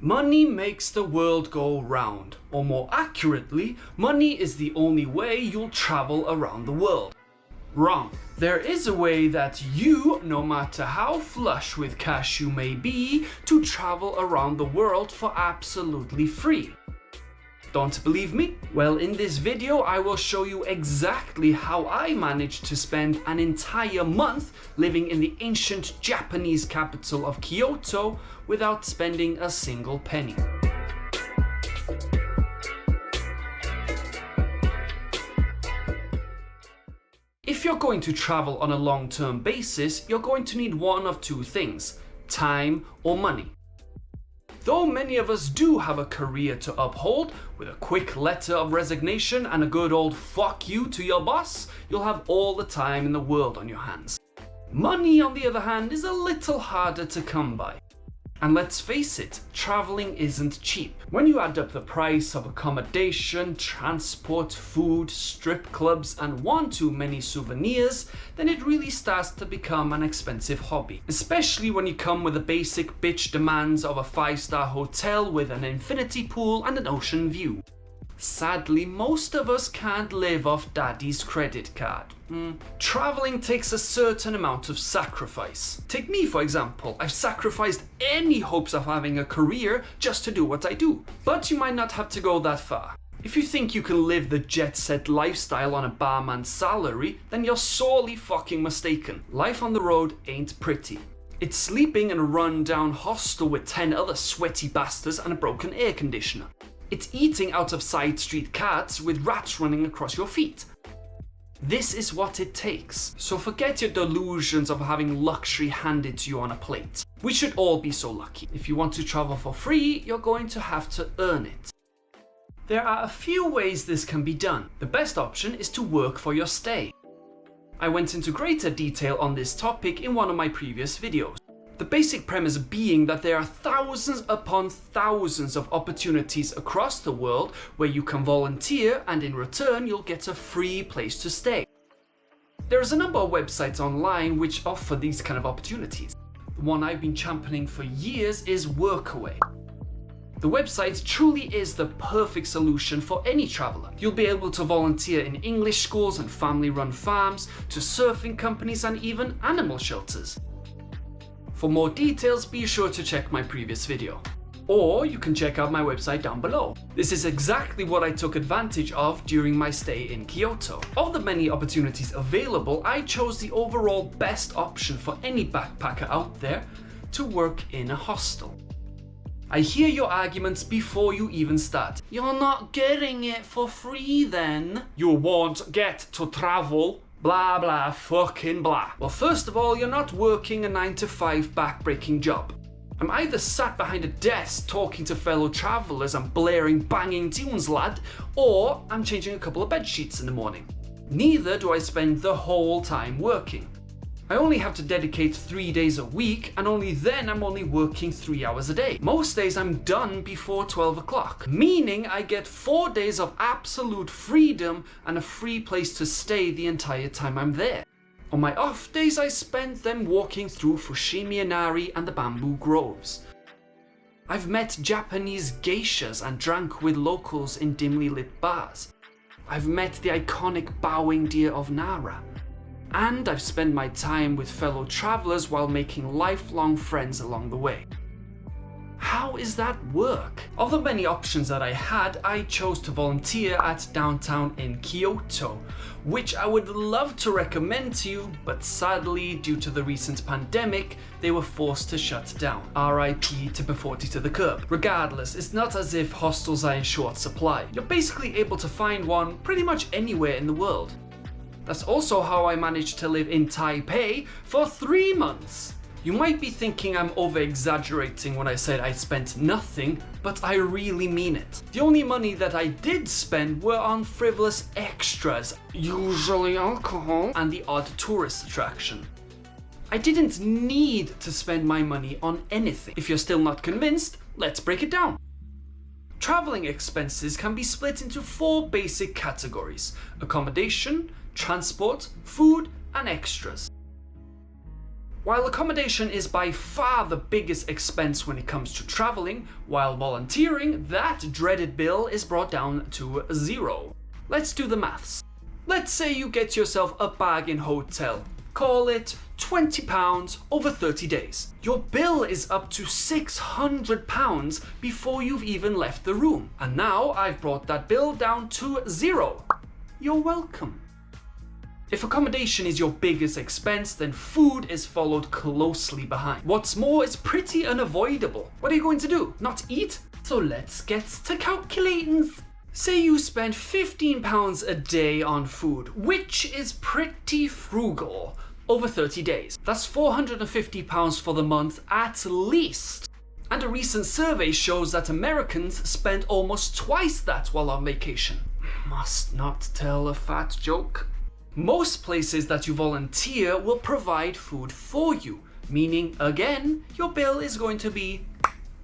Money makes the world go round, or more accurately, money is the only way you'll travel around the world. Wrong. There is a way that you, no matter how flush with cash you may be, to travel around the world for absolutely free. Don't believe me? Well, in this video I will show you exactly how I managed to spend an entire month living in the ancient Japanese capital of Kyoto without spending a single penny. If you're going to travel on a long-term basis, you're going to need one of two things: time or money. Though many of us do have a career to uphold, with a quick letter of resignation and a good old fuck you to your boss, you'll have all the time in the world on your hands. Money, on the other hand, is a little harder to come by. And let's face it, traveling isn't cheap. When you add up the price of accommodation, transport, food, strip clubs, and one too many souvenirs, then it really starts to become an expensive hobby. Especially when you come with the basic bitch demands of a 5-star hotel with an infinity pool and an ocean view. Sadly, most of us can't live off daddy's credit card. Traveling takes a certain amount of sacrifice. Take me, for example. I've sacrificed any hopes of having a career just to do what I do. But you might not have to go that far. If you think you can live the jet-set lifestyle on a barman's salary, then you're sorely fucking mistaken. Life on the road ain't pretty. It's sleeping in a run-down hostel with 10 other sweaty bastards and a broken air conditioner. It's eating out of side street carts with rats running across your feet. This is what it takes. So forget your delusions of having luxury handed to you on a plate. We should all be so lucky. If you want to travel for free, you're going to have to earn it. There are a few ways this can be done. The best option is to work for your stay. I went into greater detail on this topic in one of my previous videos. The basic premise being that there are thousands upon thousands of opportunities across the world where you can volunteer and in return you'll get a free place to stay. There's a number of websites online which offer these kind of opportunities. The one I've been championing for years is Workaway. The website truly is the perfect solution for any traveler. You'll be able to volunteer in English schools and family-run farms, to surfing companies and even animal shelters. For more details, be sure to check my previous video. Or you can check out my website down below. This is exactly what I took advantage of during my stay in Kyoto. Of the many opportunities available, I chose the overall best option for any backpacker out there: to work in a hostel. I hear your arguments before you even start. You're not getting it for free then. You won't get to travel. Blah blah fucking blah. Well, first of all, you're not working a 9-to-5 back-breaking job. I'm either sat behind a desk talking to fellow travelers and blaring banging tunes, lad, or I'm changing a couple of bed sheets in the morning. Neither do I spend the whole time working. I only have to dedicate 3 days a week, and only then I'm only working 3 hours a day. Most days I'm done before 12 o'clock, meaning I get 4 days of absolute freedom and a free place to stay the entire time I'm there. On my off days, I spend them walking through Fushimi Inari and the bamboo groves. I've met Japanese geishas and drank with locals in dimly lit bars. I've met the iconic bowing deer of Nara. And I've spent my time with fellow travelers while making lifelong friends along the way. How is that work? Of the many options that I had, I chose to volunteer at downtown in Kyoto, which I would love to recommend to you, but sadly, due to the recent pandemic, they were forced to shut down. RIP to 40 to the curb. Regardless, it's not as if hostels are in short supply. You're basically able to find one pretty much anywhere in the world. That's also how I managed to live in Taipei for 3 months. You might be thinking I'm over-exaggerating when I said I spent nothing, but I really mean it. The only money that I did spend were on frivolous extras, usually alcohol, and the odd tourist attraction. I didn't need to spend my money on anything. If you're still not convinced, let's break it down. Traveling expenses can be split into 4 basic categories: accommodation, transport, food, and extras. While accommodation is by far the biggest expense when it comes to traveling, while volunteering, that dreaded bill is brought down to 0. Let's do the maths. Let's say you get yourself a bargain hotel. Call it £20 over 30 days. Your bill is up to £600 before you've even left the room. And now I've brought that bill down to 0. You're welcome. If accommodation is your biggest expense, then food is followed closely behind. What's more, it's pretty unavoidable. What are you going to do? Not eat? So let's get to calculating. Say you spend £15 a day on food, which is pretty frugal, over 30 days. That's £450 for the month at least. And a recent survey shows that Americans spend almost twice that while on vacation. Must not tell a fat joke. Most places that you volunteer will provide food for you, meaning, again, your bill is going to be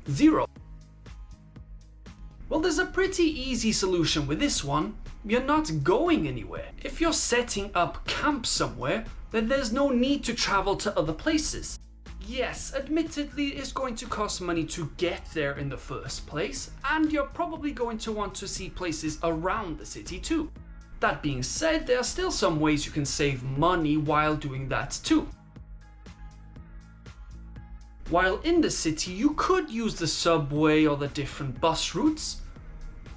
0. Well, there's a pretty easy solution with this one. You're not going anywhere. If you're setting up camp somewhere, then there's no need to travel to other places. Yes, admittedly, it's going to cost money to get there in the first place, and you're probably going to want to see places around the city too. That being said, there are still some ways you can save money while doing that too. While in the city, you could use the subway or the different bus routes.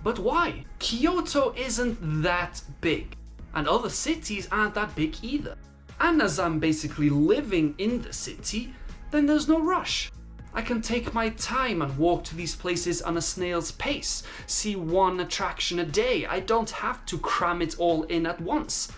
But why? Kyoto isn't that big, and other cities aren't that big either. And as I'm basically living in the city, then there's no rush. I can take my time and walk to these places on a snail's pace, see one attraction a day. I don't have to cram it all in at once.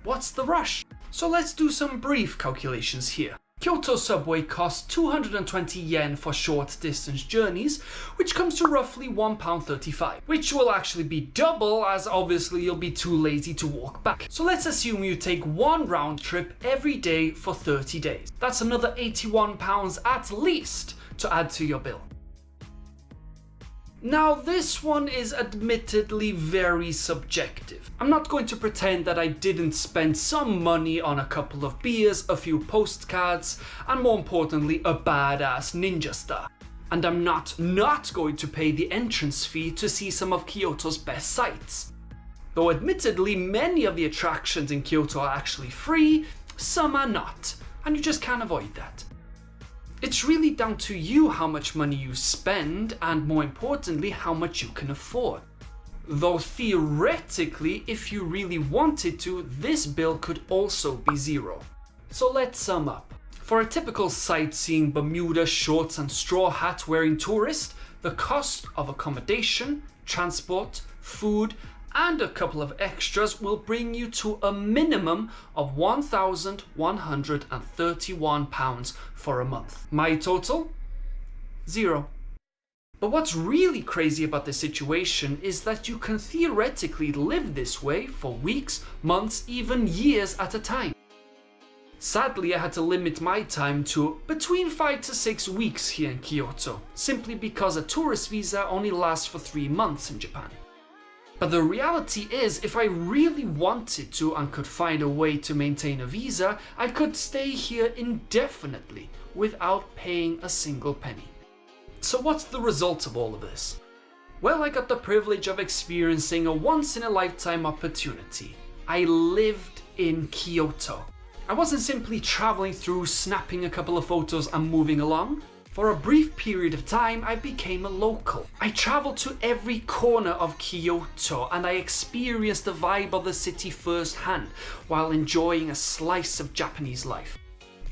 What's the rush? So let's do some brief calculations here. Kyoto subway costs 220 yen for short distance journeys, which comes to roughly £1.35, which will actually be double as obviously you'll be too lazy to walk back. So let's assume you take one round trip every day for 30 days. That's another £81 at least to add to your bill. Now this one is admittedly very subjective. I'm not going to pretend that I didn't spend some money on a couple of beers, a few postcards, and more importantly a badass ninja star. And I'm not going to pay the entrance fee to see some of Kyoto's best sights. Though admittedly many of the attractions in Kyoto are actually free, some are not, and you just can't avoid that. It's really down to you how much money you spend and, more importantly, how much you can afford. Though theoretically, if you really wanted to, this bill could also be 0. So let's sum up. For a typical sightseeing Bermuda shorts and straw hat wearing tourist, the cost of accommodation, transport, food, and a couple of extras will bring you to a minimum of £1,131 for a month. My total? 0. But what's really crazy about this situation is that you can theoretically live this way for weeks, months, even years at a time. Sadly, I had to limit my time to between 5 to 6 weeks here in Kyoto, simply because a tourist visa only lasts for 3 months in Japan. But the reality is, if I really wanted to and could find a way to maintain a visa, I could stay here indefinitely without paying a single penny. So what's the result of all of this? Well, I got the privilege of experiencing a once-in-a-lifetime opportunity. I lived in Kyoto. I wasn't simply traveling through, snapping a couple of photos and moving along. For a brief period of time, I became a local. I traveled to every corner of Kyoto and I experienced the vibe of the city firsthand while enjoying a slice of Japanese life.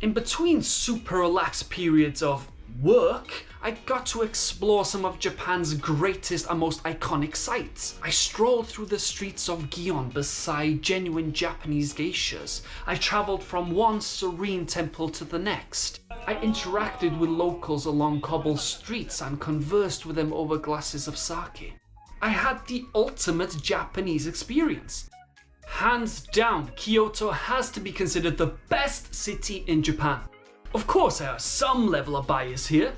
In between super relaxed periods of work, I got to explore some of Japan's greatest and most iconic sites. I strolled through the streets of Gion beside genuine Japanese geishas. I traveled from one serene temple to the next. I interacted with locals along cobbled streets and conversed with them over glasses of sake. I had the ultimate Japanese experience. Hands down, Kyoto has to be considered the best city in Japan. Of course, I have some level of bias here.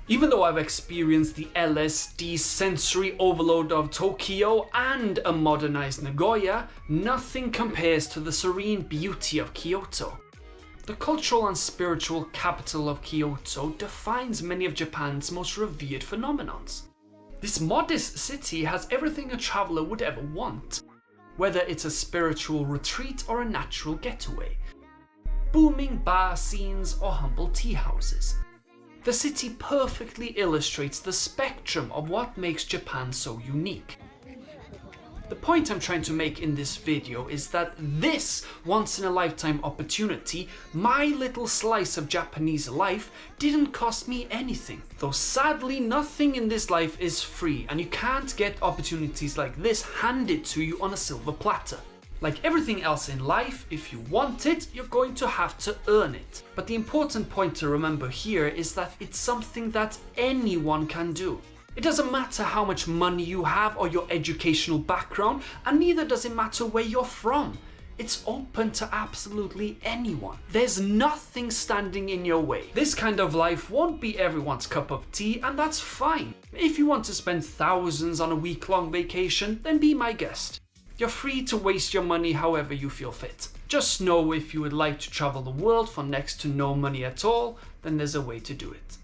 Even though I've experienced the LSD sensory overload of Tokyo and a modernized Nagoya, nothing compares to the serene beauty of Kyoto. The cultural and spiritual capital of Kyoto defines many of Japan's most revered phenomenons. This modest city has everything a traveller would ever want, whether it's a spiritual retreat or a natural getaway, booming bar scenes or humble tea houses. The city perfectly illustrates the spectrum of what makes Japan so unique. The point I'm trying to make in this video is that this once-in-a-lifetime opportunity, my little slice of Japanese life, didn't cost me anything. Though sadly nothing in this life is free, and you can't get opportunities like this handed to you on a silver platter. Like everything else in life, if you want it, you're going to have to earn it. But the important point to remember here is that it's something that anyone can do. It doesn't matter how much money you have or your educational background, and neither does it matter where you're from. It's open to absolutely anyone. There's nothing standing in your way. This kind of life won't be everyone's cup of tea, and that's fine. If you want to spend thousands on a week-long vacation, then be my guest. You're free to waste your money however you feel fit. Just know if you would like to travel the world for next to no money at all, then there's a way to do it.